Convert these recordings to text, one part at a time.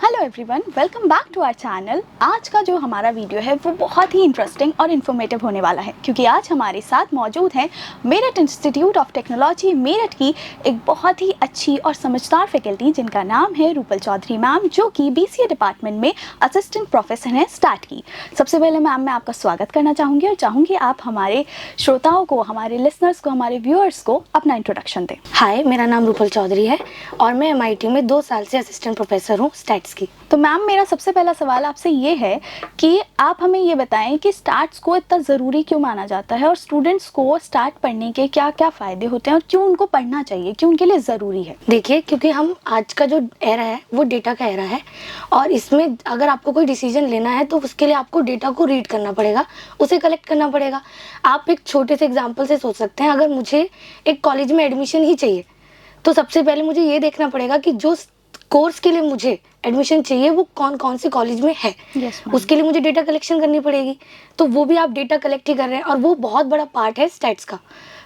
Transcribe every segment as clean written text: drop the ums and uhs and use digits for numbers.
Hello everyone, welcome back to our channel. आज का जो हमारा वीडियो है वो बहुत ही इंटरेस्टिंग और इन्फॉर्मेटिव होने वाला है, क्योंकि आज हमारे साथ मौजूद हैं Meerut institute of technology Meerut की एक बहुत ही अच्छी और समझदार फैकल्टी जिनका नाम है रूपल चौधरी मैम, जो कि BCA डिपार्टमेंट में असिस्टेंट प्रोफेसर हैं स्टार्ट की। सबसे पहले मैम मैं आपका स्वागत करना चाहूँगी और चाहूँगी आप हमारे श्रोताओं को, हमारे लिसनर्स को, हमारे व्यूअर्स को अपना इंट्रोडक्शन दें। हाय, मेरा नाम रूपल चौधरी है और मैं MIT में 2 साल से असिस्टेंट प्रोफेसर हूँ स्टैट्स की। तो मैम मेरा सबसे पहला सवाल आपसे ये है कि आप हमें ये बताएं कि स्टार्ट्स को इतना ज़रूरी क्यों माना जाता है और स्टूडेंट्स को स्टार्ट पढ़ने के क्या क्या फ़ायदे होते हैं और क्यों उनको पढ़ना चाहिए, क्यों उनके लिए ज़रूरी है। देखिए, क्योंकि हम आज का जो एरा है वो डेटा का एरा है और इसमें अगर आपको कोई डिसीजन लेना है तो उसके लिए आपको डेटा को रीड करना पड़ेगा, उसे कलेक्ट करना पड़ेगा। आप एक छोटे से एग्जाम्पल से सोच सकते हैं, अगर मुझे एक कॉलेज में एडमिशन ही चाहिए तो सबसे पहले मुझे ये देखना पड़ेगा कि जो कोर्स के लिए मुझे एडमिशन चाहिए वो कौन कौन से कॉलेज में है। उसके लिए मुझे डेटा कलेक्शन करनी पड़ेगी, तो वो भी आप डेटा कलेक्ट ही कर रहे हैं और वो बहुत बड़ा पार्ट है स्टैट्स का।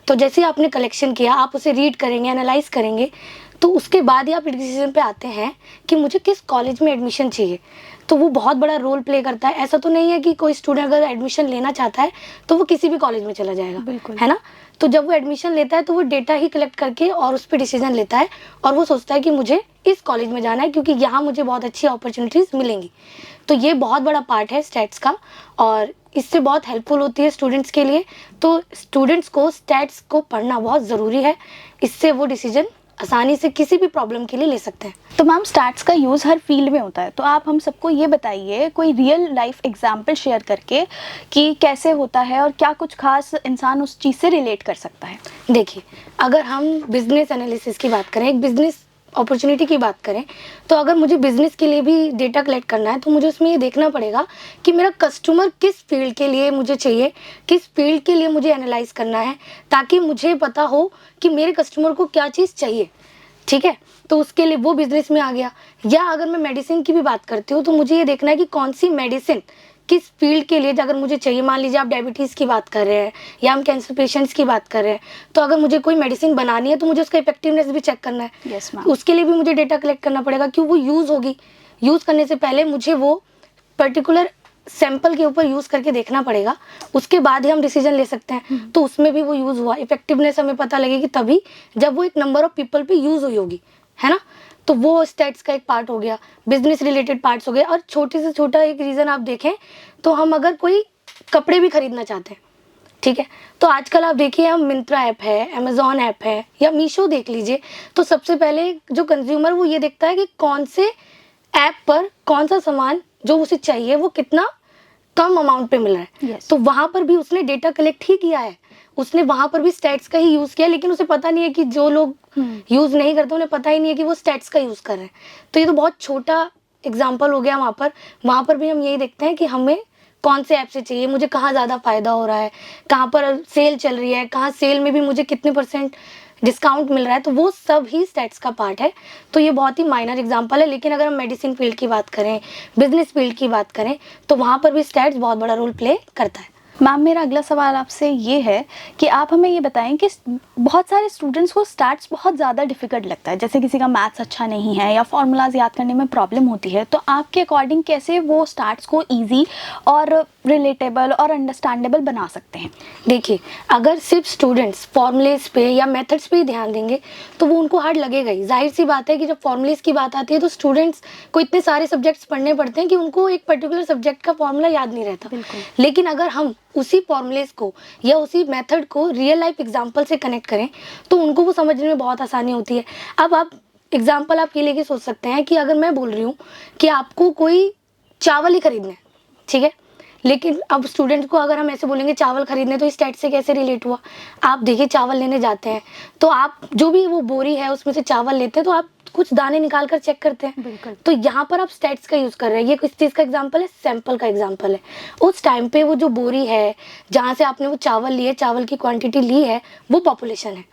तो जैसे ही आपने कलेक्शन किया, आप उसे रीड करेंगे, एनालाइज करेंगे, तो उसके बाद ही आप डिसीजन पे आते हैं कि मुझे किस कॉलेज में एडमिशन चाहिए। तो वो बहुत बड़ा रोल प्ले करता है। ऐसा तो नहीं है कि कोई स्टूडेंट अगर एडमिशन लेना चाहता है तो वो किसी भी कॉलेज में चला जाएगा, बिल्कुल, है ना। तो जब वो एडमिशन लेता है तो वो डेटा ही कलेक्ट करके और उस पर डिसीजन लेता है और वो सोचता है कि मुझे इस कॉलेज में जाना है क्योंकि यहाँ मुझे बहुत अच्छी अपॉर्चुनिटीज़ मिलेंगी। तो ये बहुत बड़ा पार्ट है स्टैट्स का और इससे बहुत हेल्पफुल होती है स्टूडेंट्स के लिए। तो स्टूडेंट्स को स्टैट्स को पढ़ना बहुत ज़रूरी है, इससे वो डिसीजन आसानी से किसी भी प्रॉब्लम के लिए ले सकते हैं। तो मैम स्टैट्स का यूज़ हर फील्ड में होता है, तो आप हम सबको ये बताइए कोई रियल लाइफ एग्जांपल शेयर करके कि कैसे होता है और क्या कुछ खास इंसान उस चीज़ से रिलेट कर सकता है। देखिए, अगर हम बिजनेस एनालिसिस की बात करें, एक बिजनेस अपॉर्चुनिटी की बात करें, तो अगर मुझे बिजनेस के लिए भी डेटा कलेक्ट करना है तो मुझे उसमें ये देखना पड़ेगा कि मेरा कस्टमर किस फील्ड के लिए मुझे चाहिए, किस फील्ड के लिए मुझे एनालाइज करना है, ताकि मुझे पता हो कि मेरे कस्टमर को क्या चीज़ चाहिए। ठीक है, तो उसके लिए वो बिजनेस में आ गया। या अगर मैं मेडिसिन की भी बात करती हूँ तो मुझे ये देखना है कि कौन सी मेडिसिन किस फील्ड के लिए अगर मुझे चाहिए। मान लीजिए आप डायबिटीज़ की बात कर रहे हैं या हम कैंसर पेशेंट्स की बात कर रहे हैं, तो अगर मुझे कोई मेडिसिन बनानी है तो मुझे उसका इफेक्टिवनेस भी चेक करना है। Yes ma'am. उसके लिए भी मुझे डेटा कलेक्ट करना पड़ेगा कि वो यूज़ होगी। यूज़ करने से पहले मुझे वो पर्टिकुलर सैंपल के ऊपर यूज़ करके देखना पड़ेगा, उसके बाद ही हम डिसीजन ले सकते हैं। तो उसमें भी वो यूज़ हुआ, इफेक्टिवनेस हमें पता लगेगी तभी जब वो एक नंबर ऑफ पीपल पे यूज़ हुई होगी, है ना। तो वो स्टैट्स का एक पार्ट हो गया, बिजनेस रिलेटेड पार्ट्स हो गए। और छोटे से छोटा एक रीज़न आप देखें तो हम अगर कोई कपड़े भी खरीदना चाहते हैं, ठीक है, तो आजकल आप देखिए, हम मिंत्रा ऐप है, अमेज़ॉन ऐप है या मीशो देख लीजिए, तो सबसे पहले जो कंज्यूमर वो ये देखता है कि कौन से ऐप पर कौन सा सामान जो उसे चाहिए वो कितना कम अमाउंट पे मिल रहा है। Yes. तो वहां पर भी उसने डेटा कलेक्ट ही किया है, उसने वहां पर भी स्टैट्स का ही यूज किया, लेकिन उसे पता नहीं है कि जो लोग यूज नहीं करते उन्हें पता ही नहीं है कि वो स्टैट्स का यूज कर रहे हैं। तो ये तो बहुत छोटा एग्जाम्पल हो गया। वहां पर भी हम यही देखते हैं कि हमें कौन से ऐप से चाहिए, मुझे कहाँ ज़्यादा फायदा हो रहा है, कहाँ पर सेल चल रही है, कहाँ सेल में भी मुझे कितने % डिस्काउंट मिल रहा है। तो वो सब ही स्टैट्स का पार्ट है। तो ये बहुत ही माइनर एग्जांपल है, लेकिन अगर हम मेडिसिन फील्ड की बात करें, बिजनेस फील्ड की बात करें, तो वहाँ पर भी स्टैट्स बहुत बड़ा रोल प्ले करता है। मैम मेरा अगला सवाल आपसे ये है कि आप हमें ये बताएं कि बहुत सारे स्टूडेंट्स को स्टैट्स बहुत ज़्यादा डिफ़िकल्ट लगता है, जैसे किसी का मैथ्स अच्छा नहीं है या फॉर्मूलाज याद करने में प्रॉब्लम होती है, तो आपके अकॉर्डिंग कैसे वो स्टैट्स को इजी और रिलेटेबल और अंडरस्टैंडेबल बना सकते हैं। देखिए, अगर सिर्फ स्टूडेंट्स फॉर्मूलेज पे या मेथड्स पे ही ध्यान देंगे तो वो उनको हार्ड लगेगा ही। जाहिर सी बात है कि जब फॉर्मूलेज की बात आती है तो स्टूडेंट्स को इतने सारे सब्जेक्ट्स पढ़ने पड़ते हैं कि उनको एक पर्टिकुलर सब्जेक्ट का फॉर्मूला याद नहीं रहता। लेकिन अगर हम उसी फॉर्मूलेज को या उसी मेथड को रियल लाइफ एग्जांपल से कनेक्ट करें तो उनको वो समझने में बहुत आसानी होती है। अब आप एग्जांपल आप ये लेके सोच सकते हैं कि अगर मैं बोल रही हूँ कि आपको कोई चावल ही खरीदना है, ठीक है, लेकिन अब स्टूडेंट को अगर हम ऐसे बोलेंगे चावल खरीदने, तो इस स्टैट से कैसे रिलेट हुआ। आप देखिए, चावल लेने जाते हैं तो आप जो भी वो बोरी है उसमें से चावल लेते हैं तो आप कुछ दाने निकाल कर चेक करते हैं। बिल्कुल। तो यहाँ पर आप स्टैट्स का यूज कर रहे हैं। ये किस चीज़ का एग्जांपल है? सैंपल का एग्जांपल है। उस टाइम पे वो जो बोरी है जहाँ से आपने वो चावल लिए, चावल की क्वांटिटी ली है, वो पॉपुलेशन है।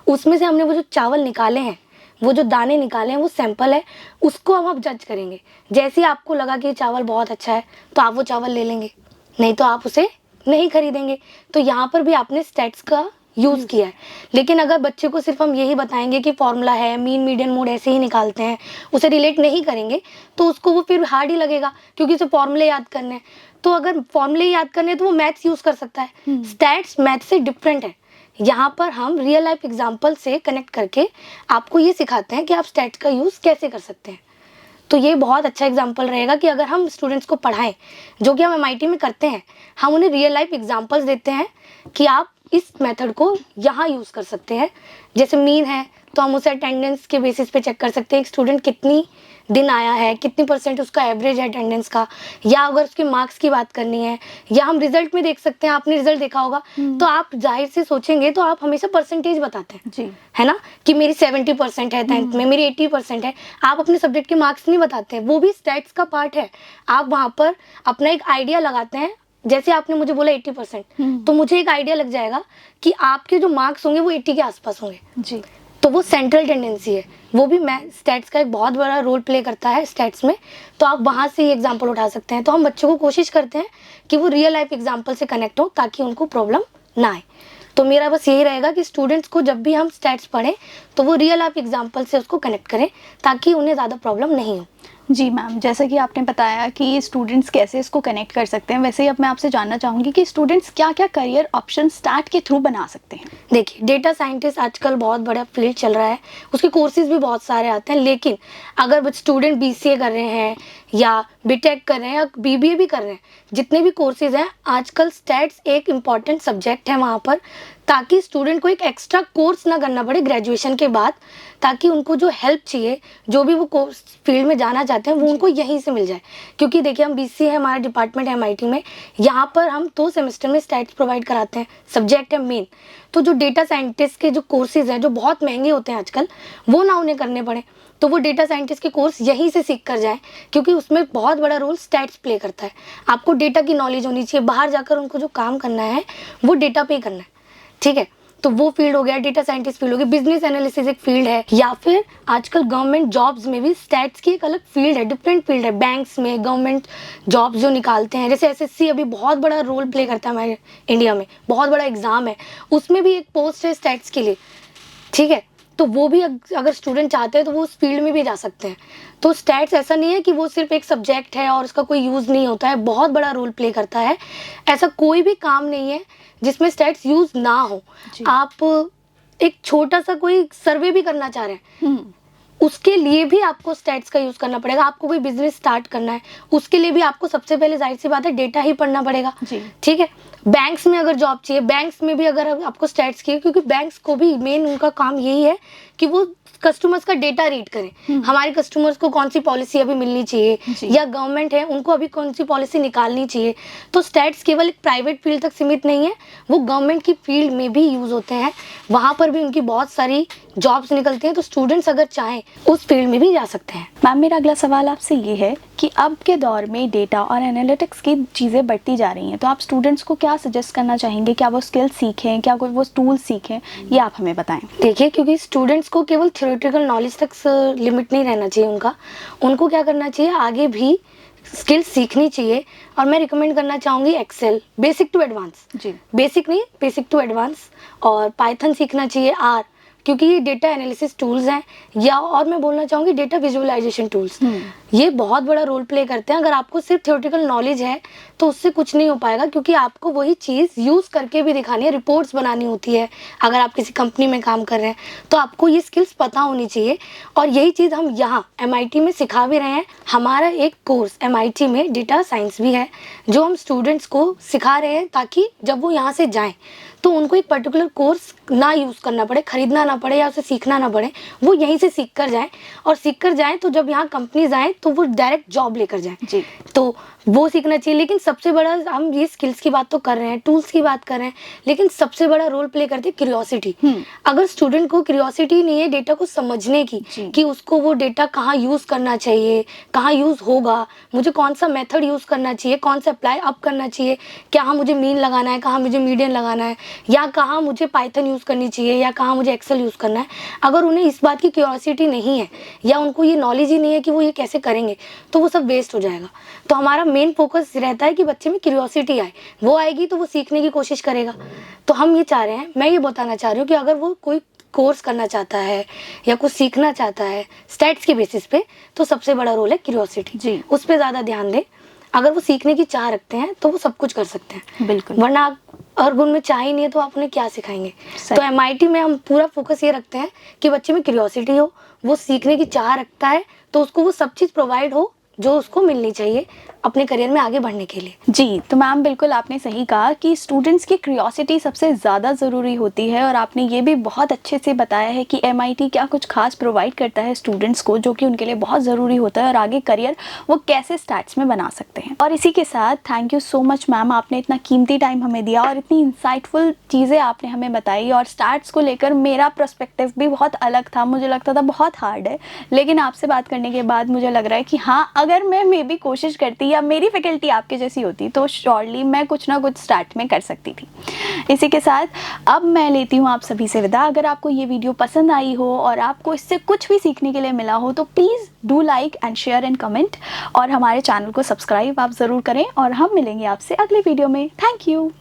उसमें से हमने वो जो चावल निकाले हैं, वो जो दाने निकाले हैं, वो सैंपल है, उसको हम अब जज करेंगे। जैसे ही आपको लगा कि ये चावल बहुत अच्छा है तो आप वो चावल ले लेंगे, नहीं तो आप उसे नहीं खरीदेंगे। तो यहाँ पर भी आपने स्टैट्स का यूज़ किया है। लेकिन अगर बच्चे को सिर्फ हम यही बताएंगे कि फॉर्मूला है, मीन मीडियन मोड ऐसे ही निकालते हैं, उसे रिलेट नहीं करेंगे तो उसको वो फिर हार्ड ही लगेगा, क्योंकि उसे फॉर्मूले याद करने हैं। तो अगर फॉर्मूले याद करने हैं तो वो मैथ्स यूज़ कर सकता है। स्टैट्स मैथ से डिफरेंट है। यहाँ पर हम रियल लाइफ एग्जाम्पल से कनेक्ट करके आपको ये सिखाते हैं कि आप स्टैट्स का यूज़ कैसे कर सकते हैं। तो ये बहुत अच्छा एग्जाम्पल रहेगा कि अगर हम स्टूडेंट्स को पढ़ाएं, जो कि हम एमआईटी में करते हैं, हम उन्हें रियल लाइफ एग्जाम्पल्स देते हैं कि आप इस मेथड को यहाँ यूज़ कर सकते हैं। जैसे मीन है तो हम उसे अटेंडेंस के बेसिस पे चेक कर सकते हैं एक स्टूडेंट कितनी दिन आया है, कितनी परसेंट उसका एवरेज है अटेंडेंस का, या अगर उसके मार्क्स की बात करनी है, या हम रिजल्ट में देख सकते हैं। आपने रिजल्ट देखा होगा तो आप जाहिर से सोचेंगे तो आप हमेशा परसेंटेज बताते हैं जी, है ना, कि मेरी 70% है 10th में, मेरी 80% है। आप अपने सब्जेक्ट के मार्क्स नहीं बताते हैं, वो भी स्टैट्स का पार्ट है। आप वहाँ पर अपना एक आइडिया लगाते हैं। जैसे आपने मुझे बोला 80%, तो मुझे एक आइडिया लग जाएगा कि आपके जो मार्क्स होंगे वो 80 के आसपास होंगे। जी, तो वो सेंट्रल टेंडेंसी है, वो भी मैं स्टैट्स का एक बहुत बड़ा रोल प्ले करता है स्टैट्स में। तो आप वहाँ से ही एग्जाम्पल उठा सकते हैं। तो हम बच्चों को कोशिश करते हैं कि वो रियल लाइफ एग्जाम्पल से कनेक्ट हो ताकि उनको प्रॉब्लम ना आए। तो मेरा बस यही रहेगा कि स्टूडेंट्स को जब भी हम स्टैट्स पढ़ें तो वो रियल लाइफ एग्जाम्पल से उसको कनेक्ट करें ताकि उन्हें ज़्यादा प्रॉब्लम नहीं हो। जी मैम, जैसा कि आपने बताया कि स्टूडेंट्स कैसे इसको कनेक्ट कर सकते हैं, वैसे ही अब मैं आपसे जानना चाहूँगी कि स्टूडेंट्स क्या क्या करियर ऑप्शन स्टार्ट के थ्रू बना सकते हैं। देखिए, डेटा साइंटिस्ट आजकल बहुत बड़ा फील्ड चल रहा है, उसके कोर्सेज भी बहुत सारे आते हैं। लेकिन अगर स्टूडेंट बीसीए कर रहे हैं या बीटेक कर रहे हैं या बीबीए भी कर रहे हैं, जितने भी कोर्सेज हैं आजकल स्टैट्स एक इम्पॉर्टेंट सब्जेक्ट है वहाँ पर, ताकि स्टूडेंट को एक एक्स्ट्रा कोर्स ना करना पड़े ग्रेजुएशन के बाद, ताकि उनको जो हेल्प चाहिए, जो भी वो कोर्स फील्ड में जाना चाहते हैं, वो उनको यहीं से मिल जाए। क्योंकि देखिए, हम बीसीए है, हमारा डिपार्टमेंट है एमआईटी में, यहाँ पर हम 2 सेमेस्टर में स्टैट्स प्रोवाइड कराते हैं, सब्जेक्ट है मेन। तो जो डेटा साइंटिस्ट के जो कोर्सेज हैं, जो बहुत महंगे होते हैं आजकल, वो ना उन्हें करने पड़े, तो वो डेटा साइंटिस्ट के कोर्स यहीं से सीख कर जाएं, क्योंकि उसमें बहुत बड़ा रोल स्टैट्स प्ले करता है। आपको डेटा की नॉलेज होनी चाहिए, बाहर जाकर उनको जो काम करना है वो डेटा पे ही करना है, ठीक है। तो वो फील्ड हो गया, डेटा साइंटिस्ट फील्ड हो गई। बिजनेस एनालिसिस एक फील्ड है, या फिर आजकल गवर्नमेंट जॉब्स में भी स्टैट्स की एक अलग फील्ड है, डिफरेंट फील्ड है। बैंक्स में गवर्नमेंट जॉब्स जो निकालते हैं, जैसे एसएससी अभी बहुत बड़ा रोल प्ले करता है हमारे इंडिया में, बहुत बड़ा एग्जाम है, उसमें भी एक पोस्ट है स्टैट्स के लिए, ठीक है। तो वो भी अगर स्टूडेंट चाहते हैं तो वो उस फील्ड में भी जा सकते हैं। तो स्टैट्स ऐसा नहीं है कि वो सिर्फ एक सब्जेक्ट है और उसका कोई यूज़ नहीं होता है, बहुत बड़ा रोल प्ले करता है। ऐसा कोई भी काम नहीं है जिसमें स्टैट्स यूज़ ना हो। आप एक छोटा सा कोई सर्वे भी करना चाह रहे हैं, उसके लिए भी आपको स्टैट्स का यूज़ करना पड़ेगा। आपको कोई बिजनेस स्टार्ट करना है, उसके लिए भी आपको सबसे पहले जाहिर सी बात है डेटा ही पढ़ना पड़ेगा, ठीक है। बैंक्स में अगर जॉब चाहिए, बैंक्स में भी अगर आपको स्टैट्स की, क्योंकि बैंक्स को भी मेन उनका काम यही है कि वो कस्टमर्स का डेटा रीड करें। हमारे कस्टमर्स को कौन सी पॉलिसी अभी मिलनी चाहिए, या गवर्नमेंट है उनको अभी कौन सी पॉलिसी निकालनी चाहिए। तो स्टैट्स केवल एक प्राइवेट फील्ड तक सीमित नहीं है, वो गवर्नमेंट की फील्ड में भी यूज़ होते हैं, वहाँ पर भी उनकी बहुत सारी जॉब्स निकलती हैं। तो स्टूडेंट्स अगर चाहें उस फील्ड में भी जा सकते हैं। मैम, मेरा अगला सवाल आपसे ये है कि अब के दौर में डेटा और एनालिटिक्स की चीज़ें बढ़ती जा रही हैं, तो आप स्टूडेंट्स को क्या सजेस्ट करना चाहेंगे? क्या वो स्किल सीखें, क्या कोई वो टूल सीखें, ये आप हमें बताएं। देखिए, क्योंकि स्टूडेंट्स को केवल थ्योरेटिकल नॉलेज तक लिमिट नहीं रहना चाहिए उनको क्या करना चाहिए, आगे भी स्किल सीखनी चाहिए। और मैं रिकमेंड करना चाहूँगी Excel, basic to advance, basic नहीं, बेसिक टू एडवांस। और पाइथन सीखना चाहिए, आर, क्योंकि ये डेटा एनालिसिस टूल्स हैं, या और मैं बोलना चाहूँगी डेटा विजुअलाइजेशन टूल्स, ये बहुत बड़ा रोल प्ले करते हैं। अगर आपको सिर्फ थ्योरेटिकल नॉलेज है तो उससे कुछ नहीं हो पाएगा, क्योंकि आपको वही चीज़ यूज़ करके भी दिखानी है, रिपोर्ट्स बनानी होती है। अगर आप किसी कंपनी में काम कर रहे हैं तो आपको ये स्किल्स पता होनी चाहिए, और यही चीज़ हम यहाँ एमआईटी में सिखा भी रहे हैं। हमारा एक कोर्स एमआईटी में डेटा साइंस भी है, जो हम स्टूडेंट्स को सिखा रहे हैं, ताकि जब वो यहाँ से जाएँ तो उनको एक पर्टिकुलर कोर्स ना यूज़ करना पड़े, खरीदना ना पड़े, या उसे सीखना ना पड़े, वो यहीं से सीख कर जाएँ। और सीख कर जाएँ तो जब यहाँ कंपनीज आएँ तो वो डायरेक्ट जॉब लेकर जाएँ। तो वो सीखना चाहिए। लेकिन सबसे बड़ा, हम ये स्किल्स की बात तो कर रहे हैं, टूल्स की बात कर रहे हैं, लेकिन सबसे बड़ा रोल प्ले करती है क्यूरियोसिटी। अगर स्टूडेंट को क्यूरियोसिटी नहीं है डेटा को समझने की, कि उसको वो डेटा कहाँ यूज़ करना चाहिए, कहाँ यूज़ होगा, मुझे कौन सा मेथड यूज़ करना चाहिए, कौन सा अप्लाई अप करना चाहिए, कहाँ मुझे मीन लगाना है, कहाँ मुझे मीडियन लगाना है, या कहाँ मुझे पाइथन यूज़ करनी चाहिए, या कहाँ मुझे एक्सेल यूज़ करना है, अगर उन्हें इस बात की क्यूरियोसिटी नहीं है, या उनको ये नॉलेज ही नहीं है कि वो ये कैसे करेंगे, तो वो सब वेस्ट हो जाएगा। तो हमारा मेन फोकस रहता है कि बच्चे में क्यूरियोसिटी आए, वो आएगी तो वो सीखने की कोशिश करेगा। तो हम ये चाह रहे हैं, मैं ये बताना चाह रही हूँ कि अगर वो कोई कोर्स करना चाहता है या कुछ सीखना चाहता है स्टैट्स के बेसिस पे, तो सबसे बड़ा रोल है क्यूरियोसिटी। जी। उस पर ज़्यादा ध्यान दें। अगर वो सीखने की चाह रखते हैं तो वो सब कुछ कर सकते हैं, बिल्कुल। वरना और उनमें चाह ही नहीं है तो आप उन्हें क्या सिखाएंगे। सही। तो MIT में हम पूरा फोकस ये रखते हैं कि बच्चे में क्यूरियोसिटी हो, वो सीखने की चाह रखता है तो उसको वो सब चीज़ प्रोवाइड हो जो उसको मिलनी चाहिए अपने करियर में आगे बढ़ने के लिए। जी, तो मैम बिल्कुल आपने सही कहा कि स्टूडेंट्स की क्यूरियोसिटी सबसे ज़्यादा ज़रूरी होती है, और आपने ये भी बहुत अच्छे से बताया है कि MIT क्या कुछ खास प्रोवाइड करता है स्टूडेंट्स को, जो कि उनके लिए बहुत ज़रूरी होता है, और आगे करियर वो कैसे स्टैट्स में बना सकते हैं। और इसी के साथ thank you so much ma'am, आपने इतना कीमती टाइम हमें दिया और इतनी इंसाइटफुल चीज़ें आपने हमें बताई। और स्टैट्स को लेकर मेरा पर्सपेक्टिव भी बहुत अलग था, मुझे लगता था बहुत हार्ड है, लेकिन आपसे बात करने के बाद मुझे लग रहा है कि हाँ, अगर मैं मे बी कोशिश करती या मेरी फैकल्टी आपके जैसी होती तो श्योरली मैं कुछ ना कुछ स्टार्ट में कर सकती थी। इसी के साथ अब मैं लेती हूँ आप सभी से विदा। अगर आपको ये वीडियो पसंद आई हो और आपको इससे कुछ भी सीखने के लिए मिला हो तो please do like and share and comment, और हमारे चैनल को सब्सक्राइब आप ज़रूर करें, और हम मिलेंगे आपसे अगले वीडियो में। Thank you.